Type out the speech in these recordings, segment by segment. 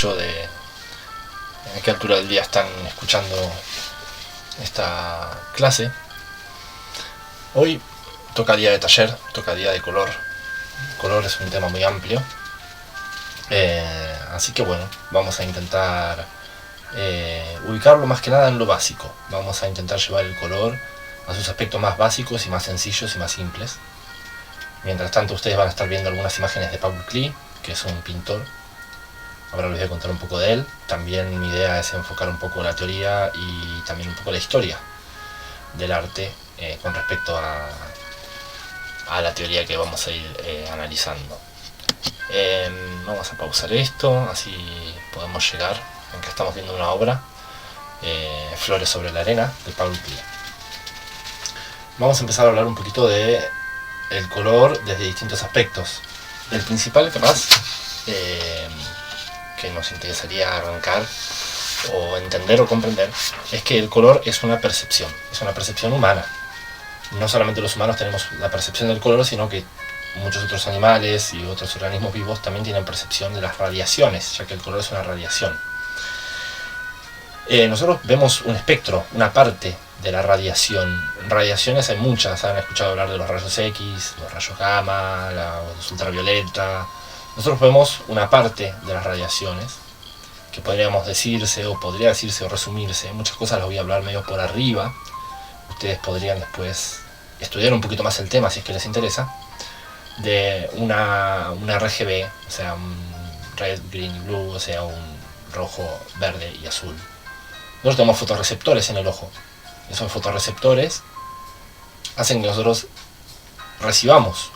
de en qué altura del día están escuchando esta clase. Hoy toca día de taller, toca día de color. Color es un tema muy amplio, así que bueno, vamos a intentar ubicarlo más que nada en lo básico. Vamos a intentar llevar el color a sus aspectos más básicos y más sencillos y más simples. Mientras tanto, ustedes van a estar viendo algunas imágenes de Paul Klee, que es un pintor. Ahora les voy a contar un poco de él. También mi idea es enfocar un poco la teoría y también un poco la historia del arte con respecto a la teoría que vamos a ir analizando. Vamos a pausar esto, así podemos llegar, aunque estamos viendo una obra, Flores sobre la arena, de Paul Klee. Vamos a empezar a hablar un poquito de el color desde distintos aspectos. El principal, capaz, que nos interesaría arrancar o entender o comprender, es que el color es una percepción humana. No solamente los humanos tenemos la percepción del color, sino que muchos otros animales y otros organismos vivos también tienen percepción de las radiaciones, ya que el color es una radiación. Nosotros vemos un espectro, una parte de la radiación. Radiaciones hay muchas, han escuchado hablar de los rayos X, los rayos gamma, los ultravioleta. Nosotros vemos una parte de las radiaciones, que podríamos decirse, o podría decirse o resumirse. Muchas cosas las voy a hablar medio por arriba. Ustedes podrían después estudiar un poquito más el tema, si es que les interesa, de una RGB, o sea, un red, green y blue, o sea, un rojo, verde y azul. Nosotros tenemos fotorreceptores en el ojo. Esos fotorreceptores hacen que nosotros recibamos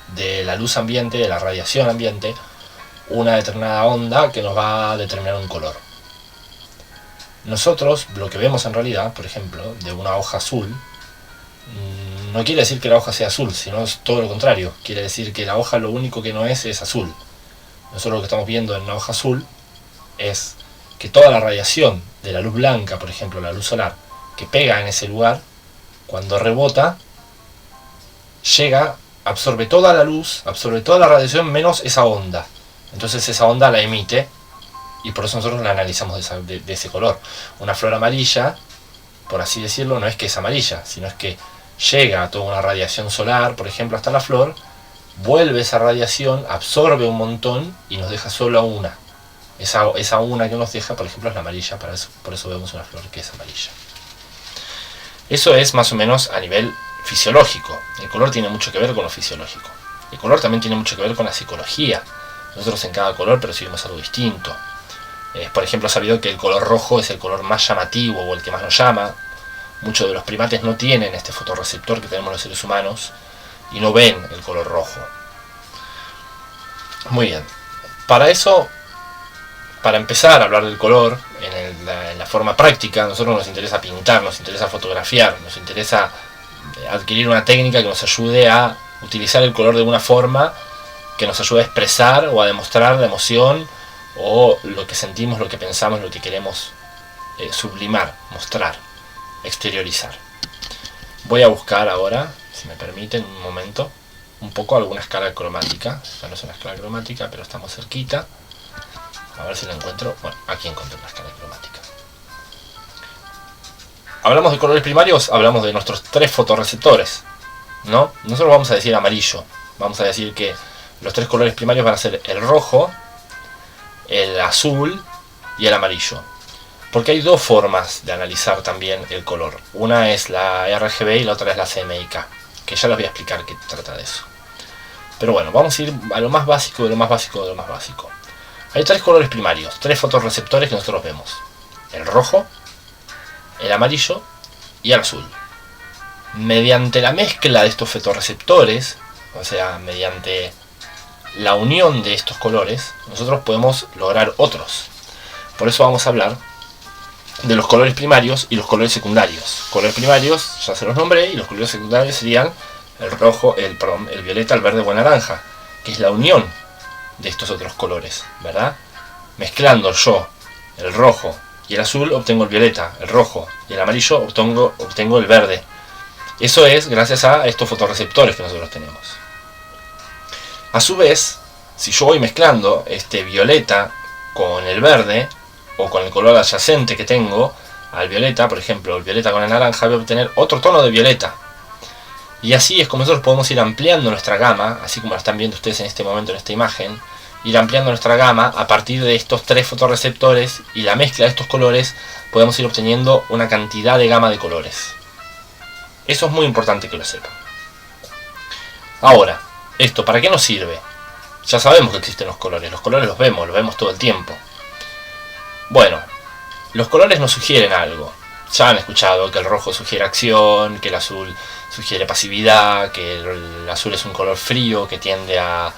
de la luz ambiente, de la radiación ambiente, una determinada onda que nos va a determinar un color. Nosotros lo que vemos en realidad, por ejemplo, de una hoja azul, no quiere decir que la hoja sea azul, sino es todo lo contrario. Quiere decir que la hoja lo único que no es azul. Nosotros lo que estamos viendo en una hoja azul es que toda la radiación de la luz blanca, por ejemplo, la luz solar, que pega en ese lugar, cuando rebota, llega, absorbe toda la luz, absorbe toda la radiación menos esa onda. Entonces esa onda la emite y por eso nosotros la analizamos de ese color. Una flor amarilla, por así decirlo, no es que es amarilla, sino es que llega toda una radiación solar, por ejemplo, hasta la flor, vuelve esa radiación, absorbe un montón y nos deja solo una. Esa una que nos deja, por ejemplo, es la amarilla, por eso vemos una flor que es amarilla. Eso es más o menos a nivel fisiológico. El color tiene mucho que ver con lo fisiológico. El color también tiene mucho que ver con la psicología. Nosotros en cada color percibimos algo distinto. Por ejemplo, sabido que el color rojo es el color más llamativo o el que más nos llama. Muchos de los primates no tienen este fotorreceptor que tenemos los seres humanos y no ven el color rojo. Muy bien. Para empezar a hablar del color en la forma práctica, a nosotros nos interesa pintar, nos interesa fotografiar, nos interesa adquirir una técnica que nos ayude a utilizar el color de una forma que nos ayude a expresar o a demostrar la emoción o lo que sentimos, lo que pensamos, lo que queremos sublimar, mostrar, exteriorizar. Voy a buscar ahora, si me permiten un momento, un poco alguna escala cromática. Esta no es una escala cromática, pero estamos cerquita. A ver si la encuentro. Bueno, aquí encontré una escala cromática. Hablamos de colores primarios, hablamos de nuestros 3 fotorreceptores, ¿no? Nosotros vamos a decir amarillo. Vamos a decir que los 3 colores primarios van a ser el rojo, el azul y el amarillo. Porque hay 2 formas de analizar también el color. Una es la RGB y la otra es la CMYK, que ya les voy a explicar qué trata de eso. Pero bueno, vamos a ir a lo más básico de lo más básico de lo más básico. Hay 3 colores primarios, 3 fotorreceptores que nosotros vemos. El rojo, el amarillo y el azul. Mediante la mezcla de estos fotorreceptores, o sea, mediante la unión de estos colores, nosotros podemos lograr otros. Por eso vamos a hablar de los colores primarios y los colores secundarios. Colores primarios, ya se los nombré, y los colores secundarios serían el rojo, el violeta, el verde o el naranja, que es la unión de estos otros colores, ¿verdad? Mezclando yo el rojo y el azul obtengo el violeta, el rojo y el amarillo obtengo el verde. Eso es gracias a estos fotorreceptores que nosotros tenemos. A su vez, si yo voy mezclando este violeta con el verde o con el color adyacente que tengo al violeta, por ejemplo, el violeta con el naranja, voy a obtener otro tono de violeta. Y así es como nosotros podemos ir ampliando nuestra gama, así como la están viendo ustedes en este momento en esta imagen, ir ampliando nuestra gama a partir de estos 3 fotorreceptores, y la mezcla de estos colores podemos ir obteniendo una cantidad de gama de colores. Eso es muy importante que lo sepan. Ahora, ¿esto para qué nos sirve? Ya sabemos que existen los colores los vemos todo el tiempo. Bueno, los colores nos sugieren algo. Ya han escuchado que el rojo sugiere acción, que el azul sugiere pasividad, que el azul es un color frío que tiende a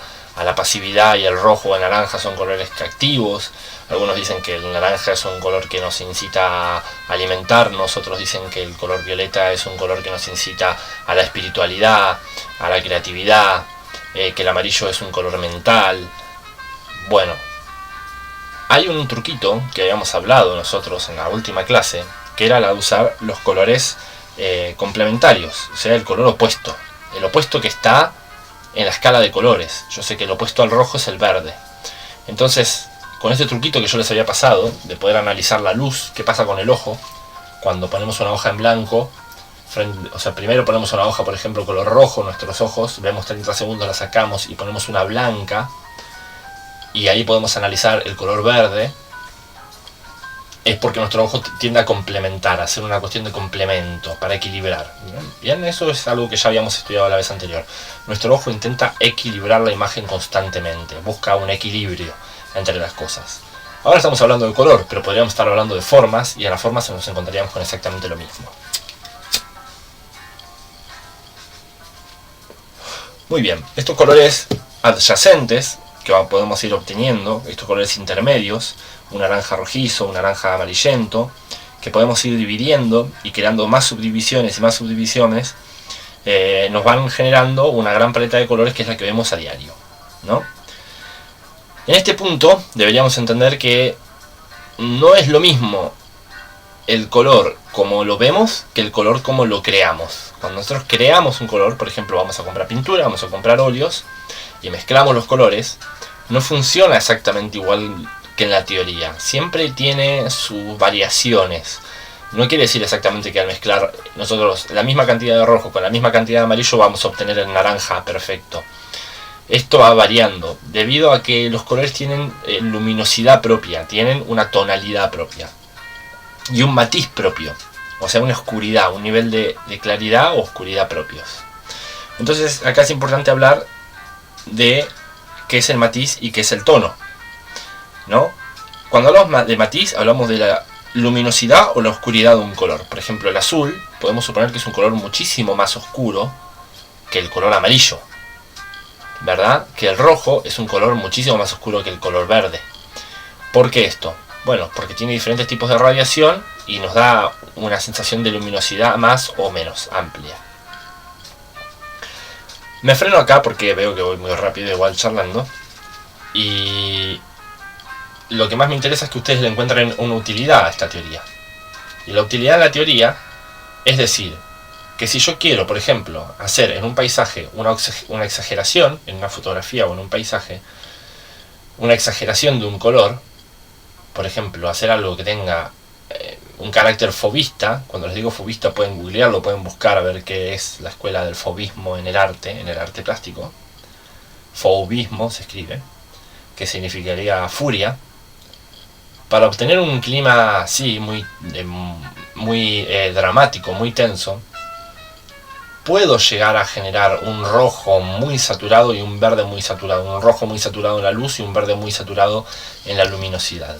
la pasividad, y el rojo o el naranja son colores activos. Algunos dicen que el naranja es un color que nos incita a alimentarnos, otros dicen que el color violeta es un color que nos incita a la espiritualidad, a la creatividad, que el amarillo es un color mental. Bueno, hay un truquito que habíamos hablado nosotros en la última clase, que era la de usar los colores complementarios, o sea, el color opuesto, el opuesto que está en la escala de colores. Yo sé que el opuesto al rojo es el verde. Entonces, con este truquito que yo les había pasado, de poder analizar la luz, qué pasa con el ojo, cuando ponemos una hoja en blanco, o sea, primero ponemos una hoja, por ejemplo, color rojo, nuestros ojos, vemos 30 segundos, la sacamos y ponemos una blanca, y ahí podemos analizar el color verde. Es porque nuestro ojo tiende a complementar, a hacer una cuestión de complemento, para equilibrar. Bien, eso es algo que ya habíamos estudiado la vez anterior. Nuestro ojo intenta equilibrar la imagen constantemente, busca un equilibrio entre las cosas. Ahora estamos hablando de color, pero podríamos estar hablando de formas, y en las formas nos encontraríamos con exactamente lo mismo. Muy bien, estos colores adyacentes que podemos ir obteniendo, estos colores intermedios, un naranja rojizo, un naranja amarillento, que podemos ir dividiendo y creando más subdivisiones y más subdivisiones, nos van generando una gran paleta de colores que es la que vemos a diario, ¿no? En este punto deberíamos entender que no es lo mismo el color como lo vemos que el color como lo creamos. Cuando nosotros creamos un color, por ejemplo, vamos a comprar pintura, vamos a comprar óleos y mezclamos los colores, no funciona exactamente igual que en la teoría. Siempre tiene sus variaciones. No quiere decir exactamente que al mezclar nosotros la misma cantidad de rojo con la misma cantidad de amarillo vamos a obtener el naranja perfecto. Esto va variando debido a que los colores tienen luminosidad propia, tienen una tonalidad propia y un matiz propio, o sea, una oscuridad, un nivel de claridad o oscuridad propios. Entonces acá es importante hablar de qué es el matiz y qué es el tono, ¿no? Cuando hablamos de matiz, hablamos de la luminosidad o la oscuridad de un color. Por ejemplo, el azul, podemos suponer que es un color muchísimo más oscuro que el color amarillo, ¿verdad? Que el rojo es un color muchísimo más oscuro que el color verde. ¿Por qué esto? Bueno, porque tiene diferentes tipos de radiación y nos da una sensación de luminosidad más o menos amplia. Me freno acá porque veo que voy muy rápido igual charlando, y lo que más me interesa es que ustedes le encuentren una utilidad a esta teoría. Y la utilidad de la teoría es decir, que si yo quiero, por ejemplo, hacer en un paisaje una exageración, en una fotografía o en un paisaje, una exageración de un color, por ejemplo, hacer algo que tenga un carácter fobista. Cuando les digo fobista pueden googlearlo, pueden buscar a ver qué es la escuela del fobismo en el arte plástico. Fobismo se escribe, que significaría furia. Para obtener un clima así muy dramático, muy tenso, puedo llegar a generar un rojo muy saturado y un verde muy saturado, un rojo muy saturado en la luz y un verde muy saturado en la luminosidad.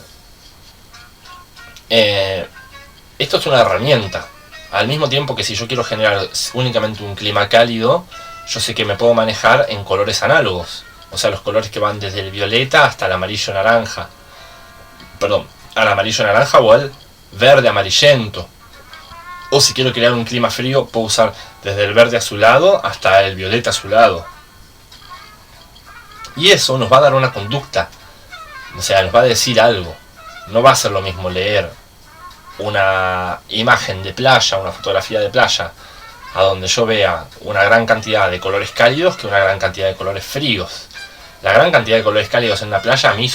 Esto es una herramienta, al mismo tiempo que si yo quiero generar únicamente un clima cálido, yo sé que me puedo manejar en colores análogos, o sea, los colores que van desde el violeta hasta el amarillo naranja, al amarillo naranja o al verde amarillento. O si quiero crear un clima frío, puedo usar desde el verde azulado hasta el violeta azulado. Y eso nos va a dar una conducta, o sea, nos va a decir algo. No va a ser lo mismo leer una imagen de playa, una fotografía de playa, a donde yo vea una gran cantidad de colores cálidos que una gran cantidad de colores fríos. La gran cantidad de colores cálidos en una playa a mí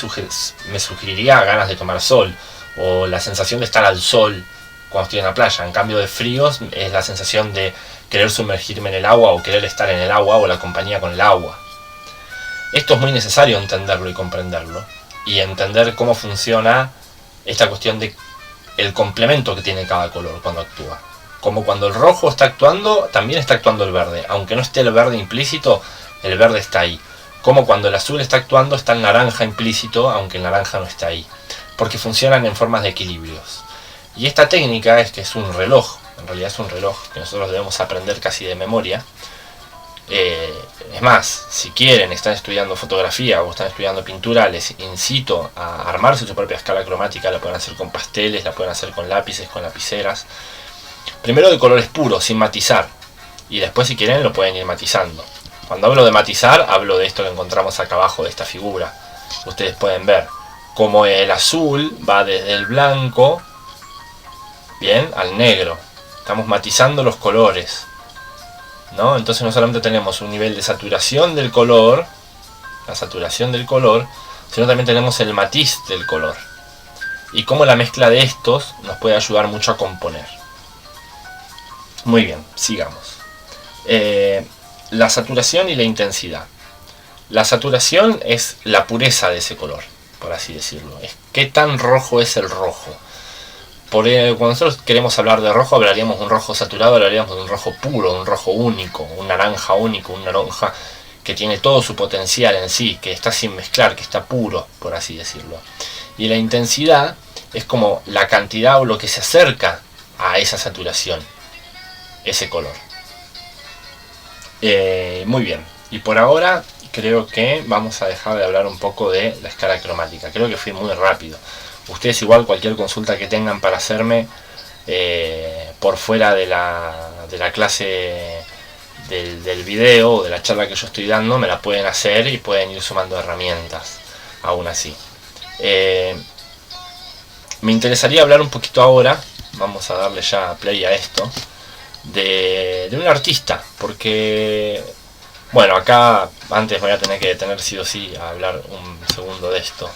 me sugeriría ganas de tomar sol, o la sensación de estar al sol cuando estoy en la playa. En cambio de fríos es la sensación de querer sumergirme en el agua o querer estar en el agua o la compañía con el agua. Esto es muy necesario entenderlo y comprenderlo, y entender cómo funciona esta cuestión de el complemento que tiene cada color cuando actúa. Como cuando el rojo está actuando, también está actuando el verde. Aunque no esté el verde implícito, el verde está ahí. Como cuando el azul está actuando, está el naranja implícito, aunque el naranja no está ahí. Porque funcionan en formas de equilibrios. Y esta técnica es que es un reloj, en realidad es un reloj que nosotros debemos aprender casi de memoria. Es más, si quieren, están estudiando fotografía o están estudiando pintura, les incito a armarse su propia escala cromática. La pueden hacer con pasteles, la pueden hacer con lápices, con lapiceras. Primero de colores puros, sin matizar, y después si quieren lo pueden ir matizando. Cuando hablo de matizar, hablo de esto que encontramos acá abajo de esta figura. Ustedes pueden ver cómo el azul va desde el blanco, bien, al negro. Estamos matizando los colores, ¿no? Entonces no solamente tenemos un nivel de saturación del color, la saturación del color, sino también tenemos el matiz del color. Y cómo la mezcla de estos nos puede ayudar mucho a componer. Muy bien, sigamos. La saturación y la intensidad. La saturación es la pureza de ese color, por así decirlo. Es qué tan rojo es el rojo. Cuando nosotros queremos hablar de rojo, hablaríamos de un rojo saturado, hablaríamos de un rojo puro, un rojo único, un naranja único, un naranja que tiene todo su potencial en sí, que está sin mezclar, que está puro, por así decirlo. Y la intensidad es como la cantidad o lo que se acerca a esa saturación, ese color. Muy bien, y por ahora creo que vamos a dejar de hablar un poco de la escala cromática. Creo que fui muy rápido. Ustedes igual cualquier consulta que tengan para hacerme por fuera de la clase del video o de la charla que yo estoy dando, me la pueden hacer y pueden ir sumando herramientas aún así. Me interesaría hablar un poquito ahora, vamos a darle ya play a esto, de un artista, porque bueno, acá antes voy a tener que detener sí o sí a hablar un segundo de esto,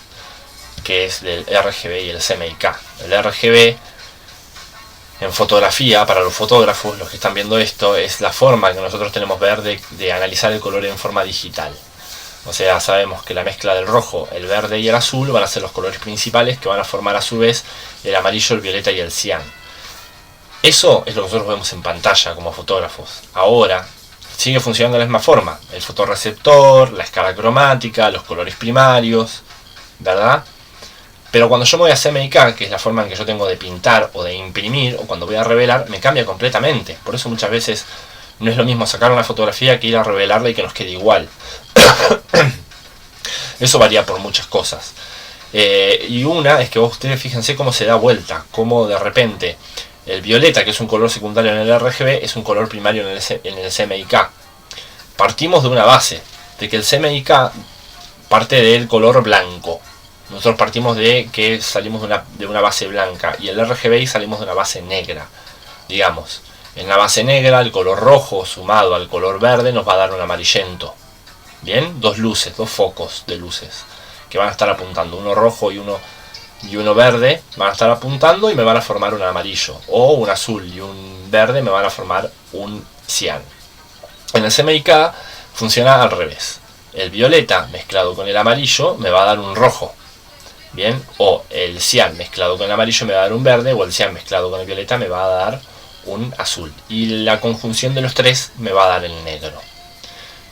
que es del RGB y el CMYK. El RGB en fotografía, para los fotógrafos, los que están viendo esto, es la forma que nosotros tenemos de analizar el color en forma digital. O sea, sabemos que la mezcla del rojo, el verde y el azul van a ser los colores principales, que van a formar a su vez el amarillo, el violeta y el cian. Eso es lo que nosotros vemos en pantalla como fotógrafos. Ahora sigue funcionando de la misma forma. El fotorreceptor, la escala cromática, los colores primarios, ¿verdad? Pero cuando yo me voy a CMYK, que es la forma en que yo tengo de pintar o de imprimir, o cuando voy a revelar, me cambia completamente. Por eso muchas veces no es lo mismo sacar una fotografía que ir a revelarla y que nos quede igual. Eso varía por muchas cosas. Y una es que ustedes fíjense cómo se da vuelta, cómo de repente el violeta, que es un color secundario en el RGB, es un color primario en el CMYK. Partimos de una base, de que el CMYK parte del color blanco. Nosotros partimos de que salimos de una base blanca, y el RGB salimos de una base negra. Digamos, en la base negra el color rojo sumado al color verde nos va a dar un amarillento. Bien, dos luces, dos focos de luces que van a estar apuntando, uno rojo y uno verde, van a estar apuntando y me van a formar un amarillo, o un azul y un verde me van a formar un cian. En el CMYK funciona al revés. El violeta mezclado con el amarillo me va a dar un rojo, bien, o el cian mezclado con el amarillo me va a dar un verde, o el cian mezclado con el violeta me va a dar un azul, y la conjunción de los tres me va a dar el negro.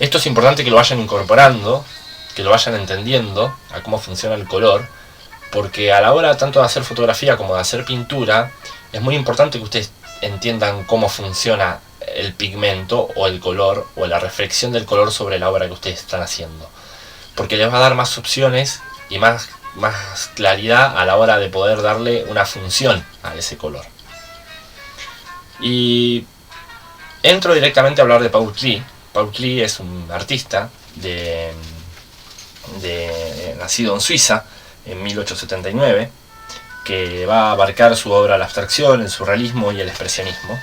Esto es importante que lo vayan incorporando, que lo vayan entendiendo a cómo funciona el color, porque a la hora tanto de hacer fotografía como de hacer pintura, es muy importante que ustedes entiendan cómo funciona el pigmento o el color o la reflexión del color sobre la obra que ustedes están haciendo, porque les va a dar más opciones y más claridad a la hora de poder darle una función a ese color. Y entro directamente a hablar de Paul Klee. Paul Klee es un artista nacido en Suiza en 1879, que va a abarcar su obra la abstracción, el surrealismo y el expresionismo.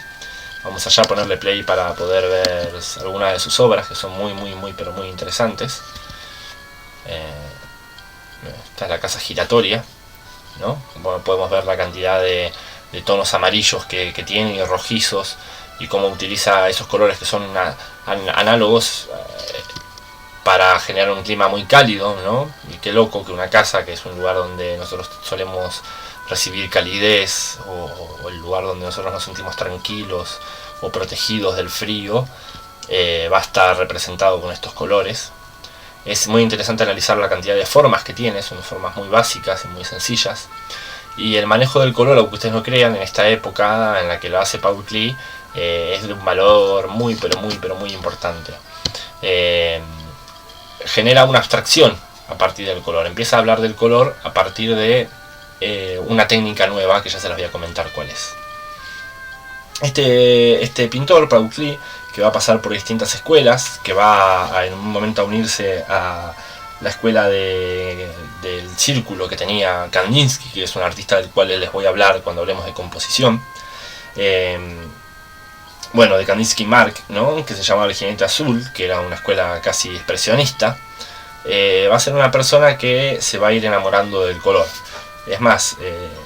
Vamos allá a ponerle play para poder ver algunas de sus obras, que son muy pero muy interesantes. Esta es la casa giratoria, ¿no? Bueno, podemos ver la cantidad de tonos amarillos que tiene y rojizos, y cómo utiliza esos colores que son análogos para generar un clima muy cálido, ¿no? Y qué loco que una casa, que es un lugar donde nosotros solemos recibir calidez, o el lugar donde nosotros nos sentimos tranquilos o protegidos del frío, va a estar representado con estos colores. Es muy interesante analizar la cantidad de formas que tiene, son formas muy básicas y muy sencillas. Y el manejo del color, aunque ustedes no crean, en esta época en la que lo hace Paul Klee, es de un valor muy importante. Genera una abstracción a partir del color, empieza a hablar del color a partir de una técnica nueva que ya se las voy a comentar cuál es. Este pintor, Paul Klee, que va a pasar por distintas escuelas, que va en un momento a unirse a la escuela del círculo que tenía Kandinsky, que es un artista del cual les voy a hablar cuando hablemos de composición. Bueno, de Kandinsky Mark, ¿no? Que se llamaba El Jinete Azul, que era una escuela casi expresionista. Va a ser una persona que se va a ir enamorando del color. Es más,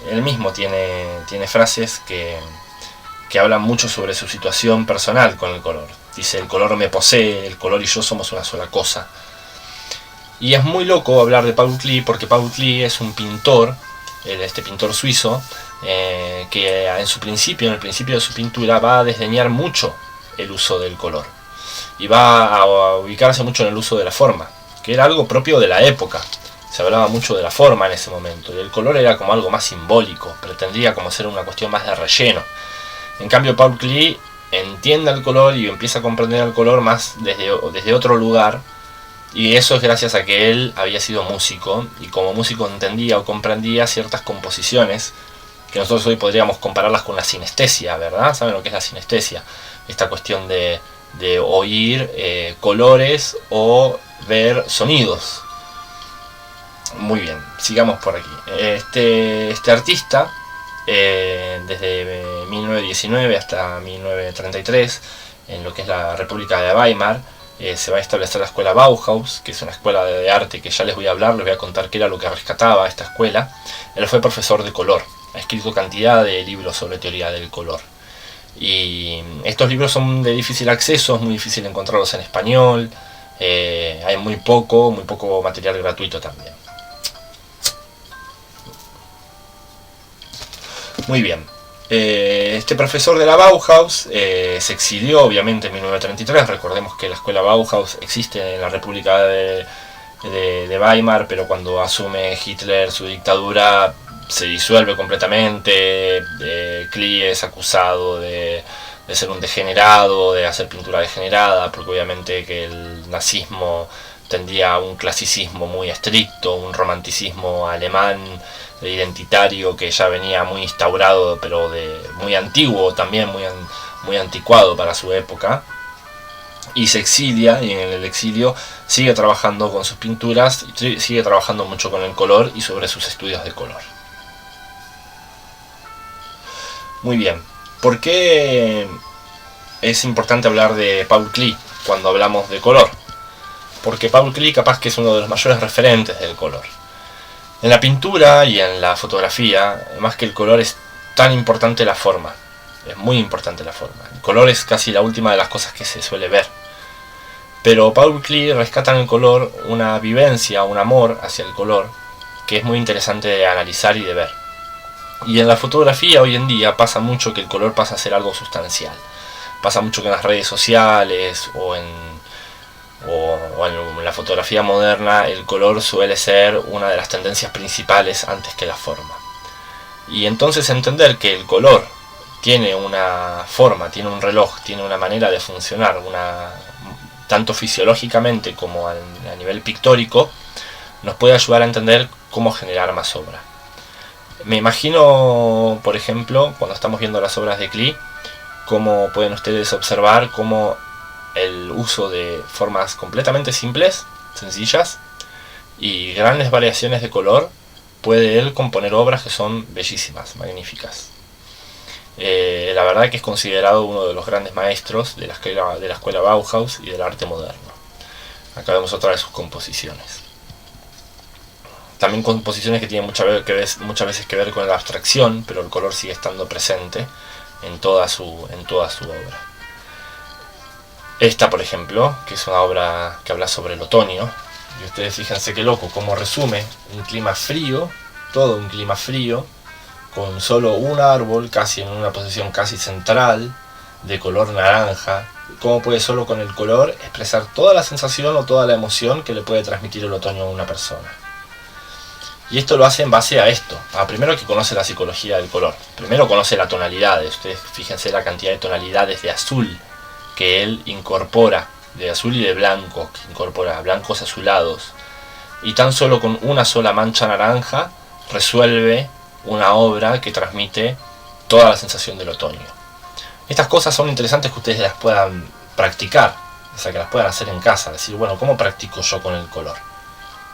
él mismo tiene frases que hablan mucho sobre su situación personal con el color. Dice: el color me posee, el color y yo somos una sola cosa. Y es muy loco hablar de Paul Klee, porque Paul Klee es un pintor, este pintor suizo, que en el principio de su pintura, va a desdeñar mucho el uso del color. Y va a ubicarse mucho en el uso de la forma, que era algo propio de la época. Se hablaba mucho de la forma en ese momento, y el color era como algo más simbólico, pretendía como ser una cuestión más de relleno. En cambio, Paul Klee entiende el color y empieza a comprender el color más desde otro lugar, y eso es gracias a que él había sido músico, y como músico entendía o comprendía ciertas composiciones que nosotros hoy podríamos compararlas con la sinestesia, ¿verdad? ¿Saben lo que es la sinestesia? Esta cuestión de oír colores o ver sonidos. Muy bien, sigamos por aquí. Este artista, desde 1919 hasta 1933, en lo que es la República de Weimar, se va a establecer la escuela Bauhaus, que es una escuela de arte que ya les voy a hablar, les voy a contar qué era lo que rescataba esta escuela. Él fue profesor de color, ha escrito cantidad de libros sobre teoría del color. Y estos libros son de difícil acceso, es muy difícil encontrarlos en español, hay muy poco material gratuito también. Muy bien. Este profesor de la Bauhaus se exilió obviamente en 1933. Recordemos que la escuela Bauhaus existe en la República de Weimar, pero cuando asume Hitler su dictadura se disuelve completamente. Klee es acusado de ser un degenerado, de hacer pintura degenerada, porque obviamente que el nazismo tendía a un clasicismo muy estricto, un romanticismo alemán identitario que ya venía muy instaurado, pero muy antiguo también, muy anticuado para su época. Y se exilia, y en el exilio sigue trabajando con sus pinturas, sigue trabajando mucho con el color y sobre sus estudios de color. Muy bien, ¿por qué es importante hablar de Paul Klee cuando hablamos de color? Porque Paul Klee capaz que es uno de los mayores referentes del color. En la pintura y en la fotografía, más que el color, es tan importante la forma. Es muy importante la forma. El color es casi la última de las cosas que se suele ver. Pero Paul Klee rescata en el color una vivencia, un amor hacia el color, que es muy interesante de analizar y de ver. Y en la fotografía hoy en día pasa mucho que el color pasa a ser algo sustancial. Pasa mucho que en las redes sociales o en la fotografía moderna el color suele ser una de las tendencias principales antes que la forma. Y entonces entender que el color tiene una forma, tiene un reloj, tiene una manera de funcionar, tanto fisiológicamente como a nivel pictórico, nos puede ayudar a entender cómo generar más obra. Me imagino, por ejemplo, cuando estamos viendo las obras de Klee, cómo pueden ustedes observar cómo el uso de formas completamente simples, sencillas y grandes variaciones de color puede él componer obras que son bellísimas, magníficas. La verdad que es considerado uno de los grandes maestros de la escuela Bauhaus y del arte moderno. Acá vemos otra de sus composiciones. también composiciones que tienen muchas veces que ver con la abstracción, pero el color sigue estando presente en toda su obra. Esta, por ejemplo, que es una obra que habla sobre el otoño, y ustedes fíjense qué loco, cómo resume un clima frío, todo un clima frío, con solo un árbol, casi en una posición casi central, de color naranja. Cómo puede solo con el color expresar toda la sensación o toda la emoción que le puede transmitir el otoño a una persona. Y esto lo hace en base a esto, primero que conoce la psicología del color, primero conoce las tonalidades. Ustedes fíjense la cantidad de tonalidades de azul que él incorpora, de azul y de blanco, que incorpora blancos azulados, y tan solo con una sola mancha naranja resuelve una obra que transmite toda la sensación del otoño. Estas cosas son interesantes que ustedes las puedan practicar, o sea, que las puedan hacer en casa, decir, bueno, ¿cómo practico yo con el color?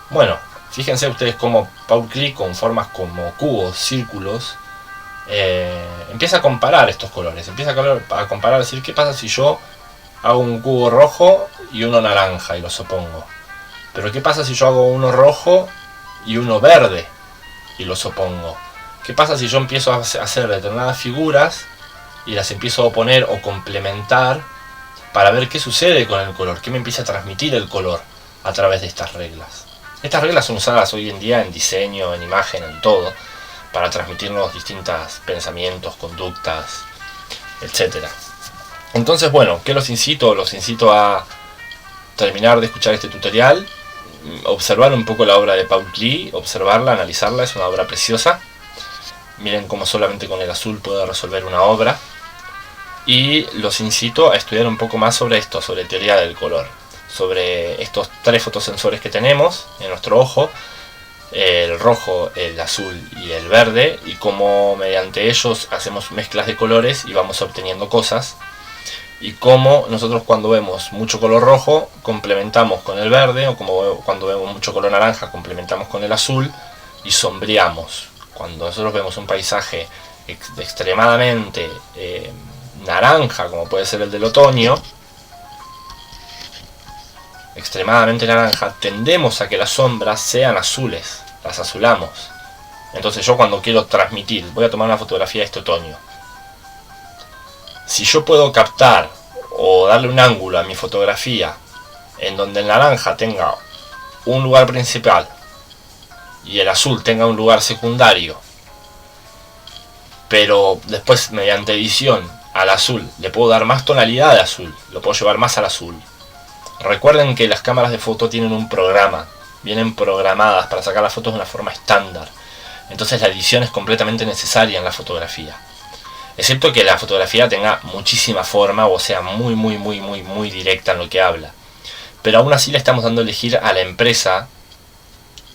Bueno, fíjense ustedes cómo Paul Klee, con formas como cubos, círculos, empieza a comparar estos colores, empieza a comparar, decir, ¿qué pasa si yo hago un cubo rojo y uno naranja y los opongo? Pero ¿qué pasa si yo hago uno rojo y uno verde y los opongo? ¿Qué pasa si yo empiezo a hacer determinadas figuras y las empiezo a oponer o complementar para ver qué sucede con el color, qué me empieza a transmitir el color a través de estas reglas? Estas reglas son usadas hoy en día en diseño, en imagen, en todo, para transmitirnos distintos pensamientos, conductas, etc. Entonces, bueno, ¿qué los incito? Los incito a terminar de escuchar este tutorial, observar un poco la obra de Paul Klee, observarla, analizarla, es una obra preciosa. Miren cómo solamente con el azul puedo resolver una obra. Y los incito a estudiar un poco más sobre esto, sobre teoría del color, sobre estos tres fotosensores que tenemos en nuestro ojo, el rojo, el azul y el verde, y cómo mediante ellos hacemos mezclas de colores y vamos obteniendo cosas, y cómo nosotros cuando vemos mucho color rojo complementamos con el verde, o como cuando vemos mucho color naranja complementamos con el azul y sombreamos. Cuando nosotros vemos un paisaje extremadamente naranja, como puede ser el del otoño, extremadamente naranja, tendemos a que las sombras sean azules, las azulamos. Entonces yo cuando quiero transmitir, voy a tomar una fotografía de este otoño, si yo puedo captar o darle un ángulo a mi fotografía en donde el naranja tenga un lugar principal y el azul tenga un lugar secundario, pero después mediante edición al azul le puedo dar más tonalidad de azul, lo puedo llevar más al azul. Recuerden que las cámaras de foto tienen un programa, vienen programadas para sacar las fotos de una forma estándar, entonces la edición es completamente necesaria en la fotografía, excepto que la fotografía tenga muchísima forma o sea muy directa en lo que habla, pero aún así le estamos dando a elegir a la empresa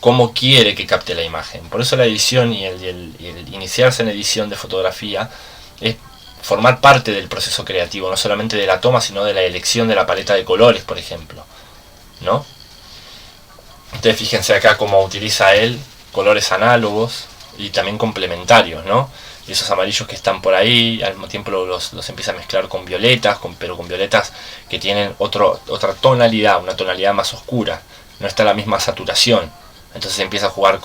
cómo quiere que capte la imagen. Por eso la edición y el iniciarse en edición de fotografía es formar parte del proceso creativo, no solamente de la toma, sino de la elección de la paleta de colores, por ejemplo, ¿no? Ustedes fíjense acá cómo utiliza él colores análogos y también complementarios, ¿no? Y esos amarillos que están por ahí, al mismo tiempo los empieza a mezclar con violetas, pero con violetas que tienen otra tonalidad, una tonalidad más oscura, no está la misma saturación. Entonces empieza a jugar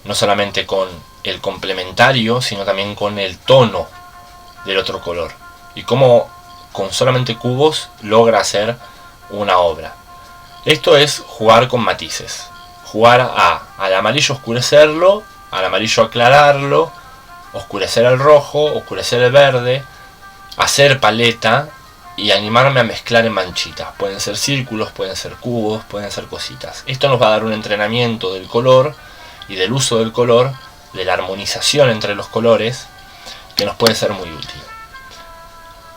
no solamente con el complementario, sino también con el tono del otro color. Y cómo con solamente cubos logra hacer una obra. Esto es jugar con matices. Jugar al amarillo oscurecerlo, al amarillo aclararlo, oscurecer el rojo, oscurecer el verde, hacer paleta y animarme a mezclar en manchitas. Pueden ser círculos, pueden ser cubos, pueden ser cositas. Esto nos va a dar un entrenamiento del color y del uso del color, de la armonización entre los colores, que nos puede ser muy útil.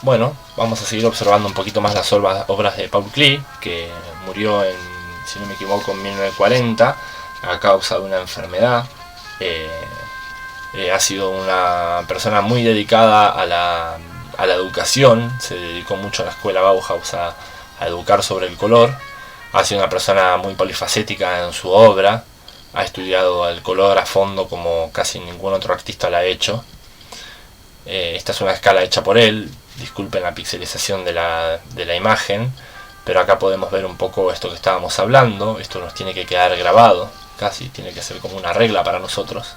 Bueno, vamos a seguir observando un poquito más las obras de Paul Klee, que murió si no me equivoco, en 1940 a causa de una enfermedad. Ha sido una persona muy dedicada a la educación, se dedicó mucho a la escuela Bauhaus a educar sobre el color. Ha sido una persona muy polifacética en su obra, ha estudiado el color a fondo como casi ningún otro artista lo ha hecho. Esta es una escala hecha por él, disculpen la pixelización de la imagen, pero acá podemos ver un poco esto que estábamos hablando. Esto nos tiene que quedar grabado, casi tiene que ser como una regla para nosotros,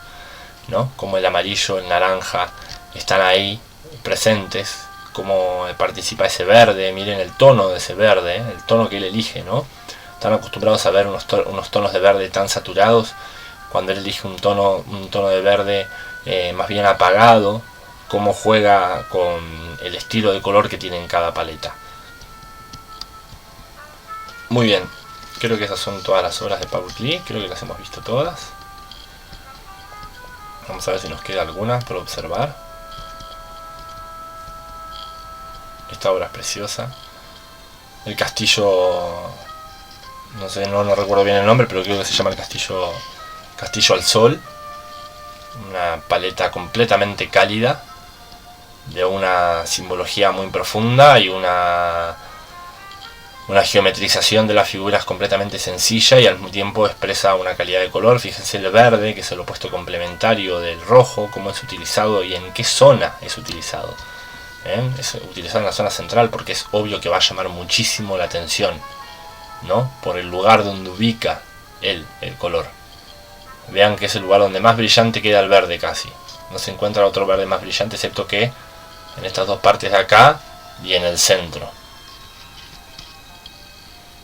¿no? Como el amarillo, el naranja están ahí presentes, como participa ese verde, miren el tono de ese verde, el tono que él elige, ¿no? Están acostumbrados a ver unos tonos de verde tan saturados, cuando él elige un tono de verde más bien apagado, cómo juega con el estilo de color que tiene en cada paleta. Muy bien, creo que esas son todas las obras de Paul Klee, creo que las hemos visto todas. Vamos a ver si nos queda alguna por observar. Esta obra es preciosa. El castillo, no sé, no recuerdo bien el nombre, pero creo que se llama el Castillo al Sol. Una paleta completamente cálida, de una simbología muy profunda y una geometrización de las figuras completamente sencilla, y al mismo tiempo expresa una calidad de color. Fíjense el verde, que es el opuesto complementario del rojo, cómo es utilizado y en qué zona es utilizado. Es utilizado en la zona central porque es obvio que va a llamar muchísimo la atención, ¿no? Por el lugar donde ubica el color. Vean que es el lugar donde más brillante queda el verde casi. No se encuentra otro verde más brillante excepto que en estas dos partes de acá y en el centro.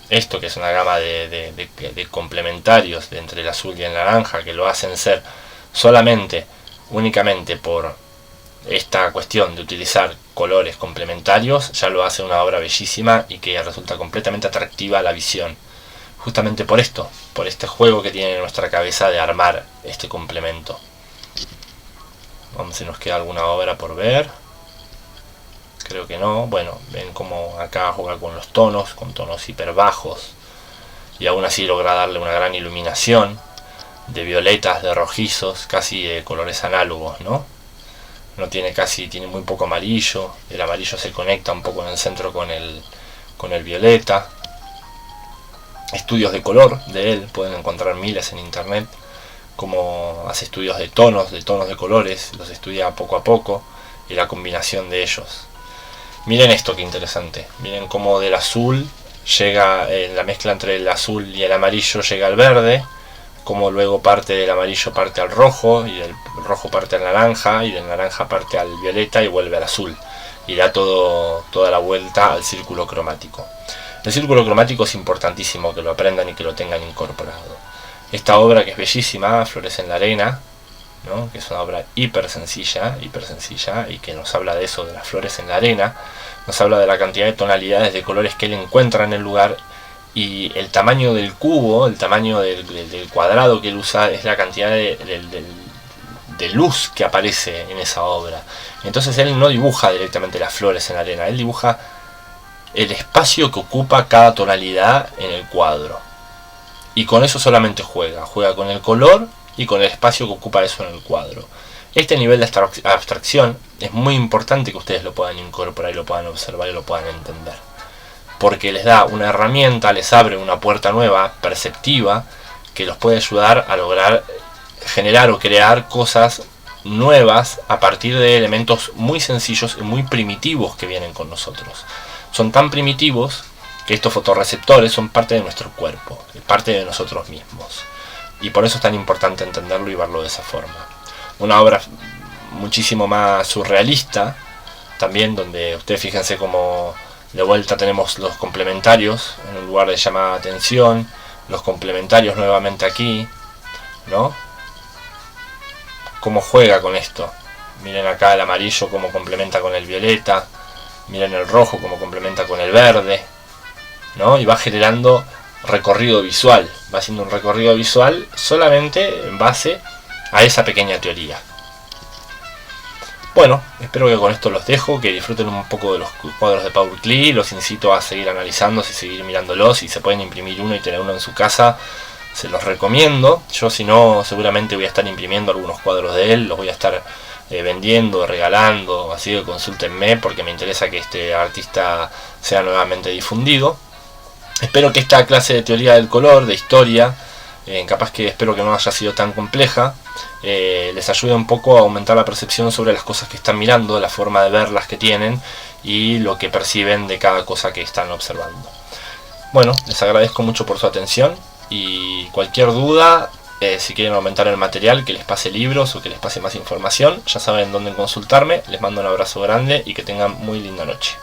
Esto que es una gama de complementarios entre el azul y el naranja, que lo hacen ser únicamente por esta cuestión de utilizar colores complementarios, ya lo hace una obra bellísima y que resulta completamente atractiva a la visión. Justamente por esto, por este juego que tiene en nuestra cabeza de armar este complemento. Vamos a ver si nos queda alguna obra por ver. Creo que no. Bueno, ven como acá juega con los tonos, con tonos hiper bajos, y aún así logra darle una gran iluminación de violetas, de rojizos, casi de colores análogos, ¿no? No tiene tiene muy poco amarillo. El amarillo se conecta un poco en el centro con el violeta. Estudios de color de él pueden encontrar miles en internet, como hace estudios de tonos de colores, los estudia poco a poco y la combinación de ellos. Miren esto que interesante, miren cómo del azul llega, la mezcla entre el azul y el amarillo llega al verde, como luego parte del amarillo parte al rojo, y del rojo parte al naranja, y del naranja parte al violeta y vuelve al azul, y da toda la vuelta al círculo cromático. El círculo cromático es importantísimo que lo aprendan y que lo tengan incorporado. Esta obra, que es bellísima, Flores en la Arena, ¿no? Que es una obra hiper sencilla, y que nos habla de eso, de las flores en la arena, nos habla de la cantidad de tonalidades de colores que él encuentra en el lugar, y el tamaño del cubo, el tamaño del cuadrado que él usa, es la cantidad de luz que aparece en esa obra. Entonces él no dibuja directamente las flores en la arena, él dibuja el espacio que ocupa cada tonalidad en el cuadro, y con eso solamente juega con el color y con el espacio que ocupa eso en el cuadro. Este nivel de abstracción es muy importante que ustedes lo puedan incorporar y lo puedan observar y lo puedan entender, porque les da una herramienta, les abre una puerta nueva, perceptiva, que los puede ayudar a lograr generar o crear cosas nuevas a partir de elementos muy sencillos y muy primitivos que vienen con nosotros. Son tan primitivos que estos fotorreceptores son parte de nuestro cuerpo, parte de nosotros mismos, y por eso es tan importante entenderlo y verlo de esa forma. Una obra muchísimo más surrealista también, donde ustedes fíjense como de vuelta tenemos los complementarios en un lugar de llamada de atención, los complementarios nuevamente aquí, ¿no? Cómo juega con esto. Miren acá el amarillo cómo complementa con el violeta, miren el rojo cómo complementa con el verde, ¿no? Y va generando recorrido visual, va haciendo un recorrido visual solamente en base a esa pequeña teoría. Bueno, espero que con esto los dejo, que disfruten un poco de los cuadros de Paul Klee. Los incito a seguir analizándolos y seguir mirándolos. Si se pueden imprimir uno y tener uno en su casa, se los recomiendo. Yo, si no, seguramente voy a estar imprimiendo algunos cuadros de él, los voy a estar vendiendo, regalando, así que consúltenme, porque me interesa que este artista sea nuevamente difundido. Espero que esta clase de teoría del color, de historia, capaz que espero que no haya sido tan compleja, les ayude un poco a aumentar la percepción sobre las cosas que están mirando, la forma de verlas que tienen y lo que perciben de cada cosa que están observando. Bueno, les agradezco mucho por su atención, y cualquier duda Si quieren aumentar el material, que les pase libros o que les pase más información, ya saben dónde consultarme. Les mando un abrazo grande y que tengan muy linda noche.